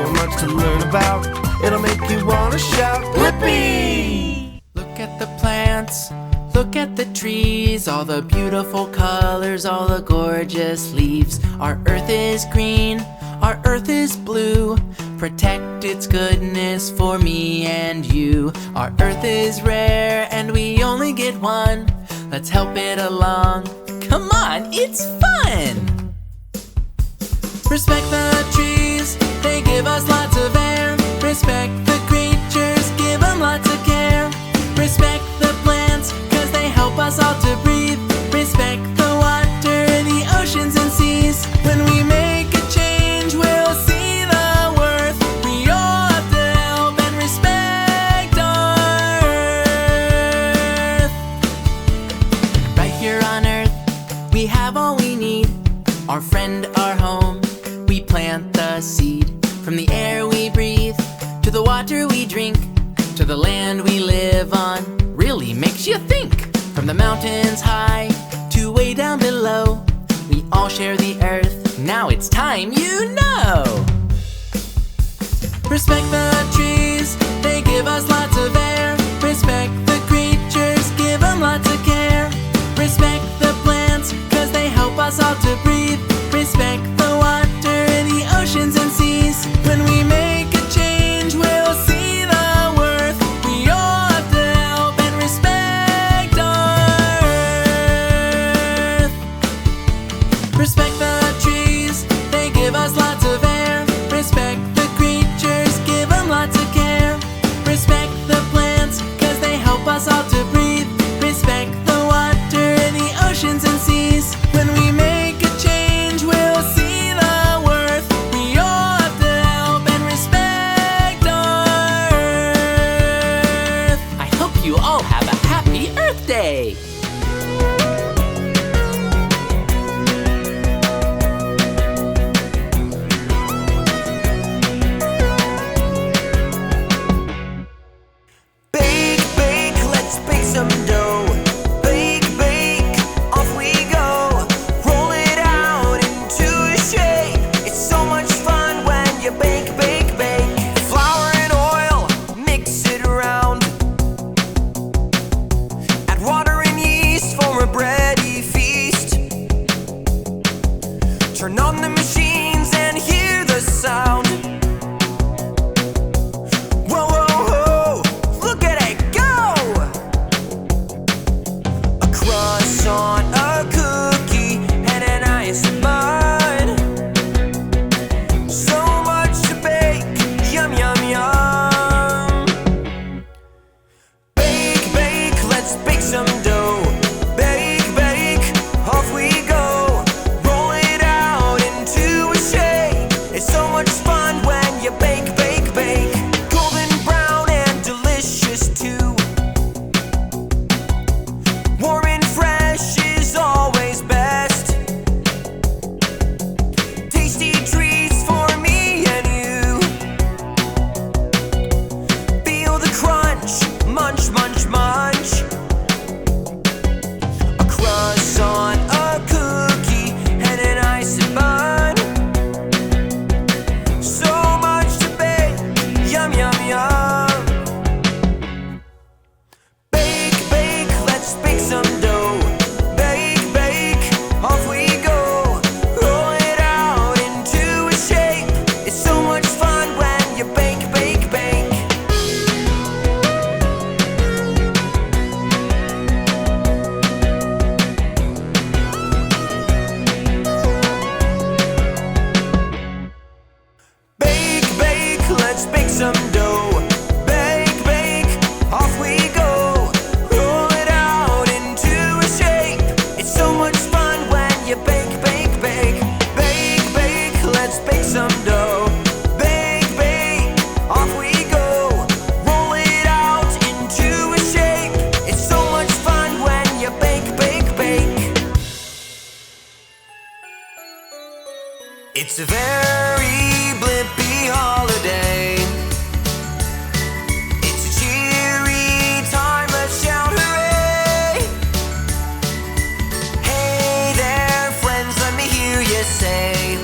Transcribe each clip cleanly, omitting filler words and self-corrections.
so much to learn about. It'll make you wanna shout, Blippi! Look at the plants, look at the trees, all the beautiful colors, all the gorgeous leaves. Our earth is green, our earth is blue. Protect its goodness for me and you. Our earth is rare and we only get one. Let's help it along. Come on, it's fun! Respect the trees, they give us lots of air. Respect the creatures, give them lots of care. Respect the plants, cause they help us all to breathe. Respect the water, the oceans and seas. When we make a change, we'll see the worth. We all have to help and respect our earth. Right here on earth, we have all we need. Our friend, our home, we plant the seed. From the air we breathe, to the water we drink, to the land we live on, really makes you think. From the mountains high, to way down below, we all share the earth, now it's time you know. Respect the trees, they give us lots of air. Respect the creatures, give them lots of care. Respect the plants, cause they help us all to breathe. Respect the water, the oceans and seas. When we make a change, we'll see the worth. We all have to help and respect our earth. Respect the trees, they give us lots of air. Respect the creatures, give them lots of care. Respect the plants, cause they help us all to breathe. Respect the water, the oceans and seas. When we make a change, we'll see the worth. We all have to help and respect our earth. I hope you all have a happy Earth Day! Bake, bake, let's bake some dough. Bake, bake, off we go. Roll it out into a shape. It's so much fun when you bake, bake, bake. Flour and oil, mix it around. Add water and yeast for a bready feast. Turn on the machines and hear the sound. Whoa, whoa, whoa, look at it go! A croissant, a cookie, and an ice bun. So much to bake, yum, yum, yum. Bake, bake, let's bake some dough. Bake, bake, off we go. Roll it out into a shape. It's so much fun when you bake, bake, bake. Golden brown and delicious too. Warm and fresh is always best. Tasty treats for me and you. Feel the crunch, munch, munch, munch. A croissant, a cookie, and an ice bun. So much to bake, yum, yum, yum. Bake, bake, let's bake some dough. Bake, bake, off we go. Roll it out into a shape. It's so much fun when you bake, bake, bake. Bake, bake, let's bake some dough. Bake, bake, off we go. Roll it out into a shape. It's so much fun when you bake, bake, bake. Bake, bake, let's bake some dough. Bake, bake, off we go. Roll it out into a shape. It's so much fun when you bake, bake, bake. It's a very Blippi holiday. It's a cheery time, let's shout hooray! Hey there, friends, let me hear you say,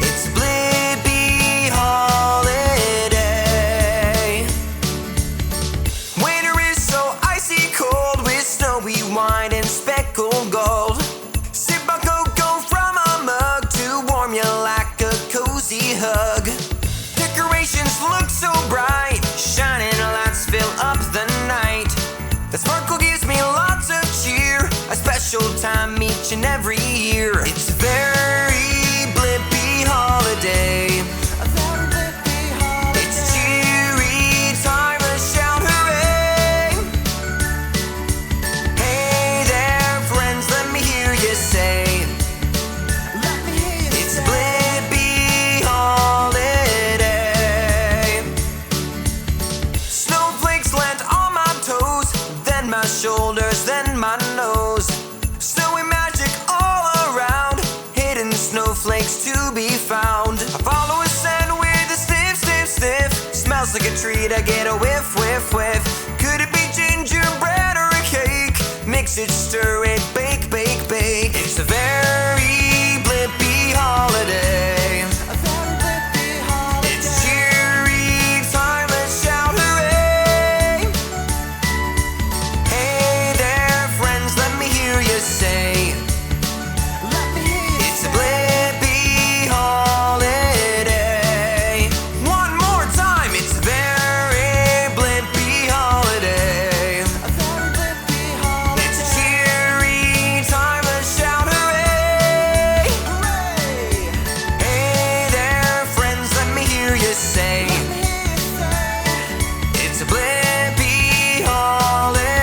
it's Blippi trusty hug. Decorations look so bright, shining lights fill up the night. The sparkle gives me lots of cheer, a special time each and every year. It's a very Blippi holiday. It's cheery time to shout hooray. Hey there friends, let me hear you say, it's Blippi holiday. Snowflakes land on my toes, then my shoulders, then my nose. Snowy magic all around, hidden snowflakes to be found. I follow a scent with a sniff, sniff, sniff. Smells like a treat, I get a whiff, whiff, whiff. Could it be gingerbread or a cake? Mix it, stir it, bake, bake, bake. It's a very Blippi holiday. It's cheery time, let's shout hooray. Hey there friends, let me hear you say, it's a Blippi holiday. One more time, it's a very Blippi holiday. It's a cheery time, let's shout hooray. Hey there friends, let me hear you say, it's a Blippi holiday.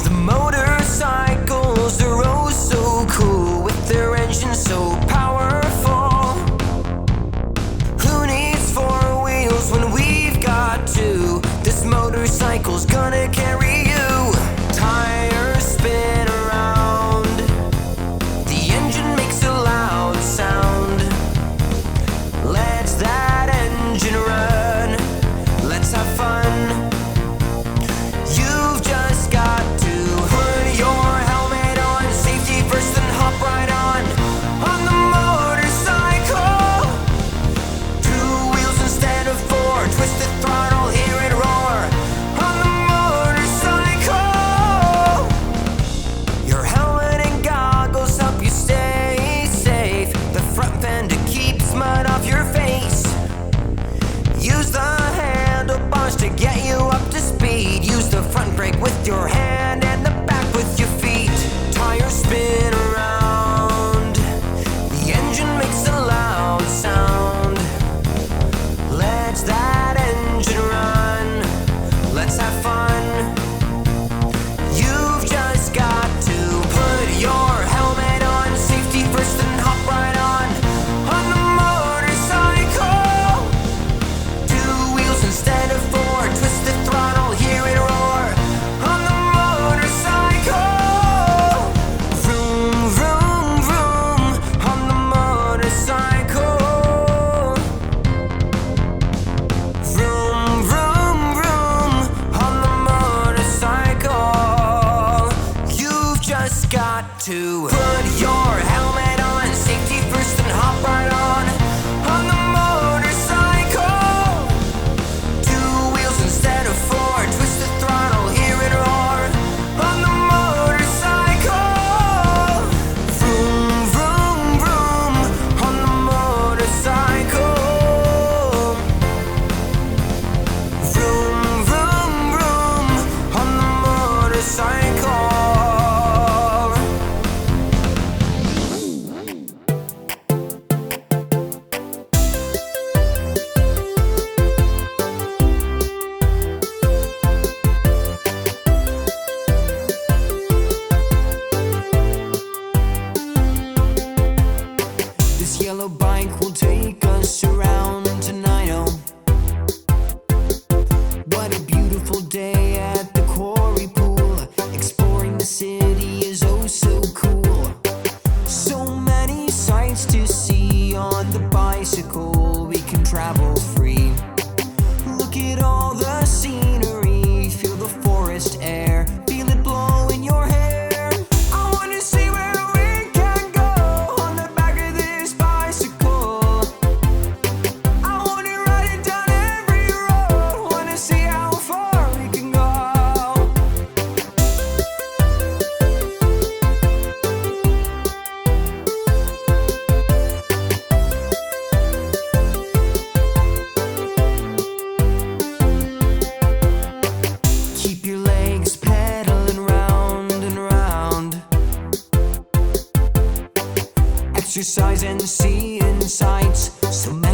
The motorcycles are oh so cool, with their engines so powerful. Who needs four wheels when we've got two? This motorcycle's gonna carry you. Tires spin around, the engine makes a loud sound. Let that engine run, let's have fun. You've just got to put your helmet on, safety first and hop right on the motorcycle. Two wheels instead of four, twist the throttle, hear it roar on the motorcycle. Your helmet and goggles help you stay safe. The front fender keeps mud off your face. Use the handlebars to get you up to speed. Use the front brake with your hand and the back with your feet. Tires spin around, the engine makes a loud sound. Let that engine run, let's have fun. You've just got to put your helmet on, safety first and hop right on the motorcycle. Two wheels instead of four, twist the throttle, hear it roar on the motorcycle. Vroom, vroom, vroom on the motorcycle. Vroom, vroom, vroom on the motorcycle. You've just got to put your helmet on, safety first and hop right on the motorcycle. Two wheels instead of four, twist the throttle, hear it roar on the motorcycle. Vroom, vroom, vroom on the motorcycle. Vroom, vroom, vroom on the motorcycle. exercise and see insights. So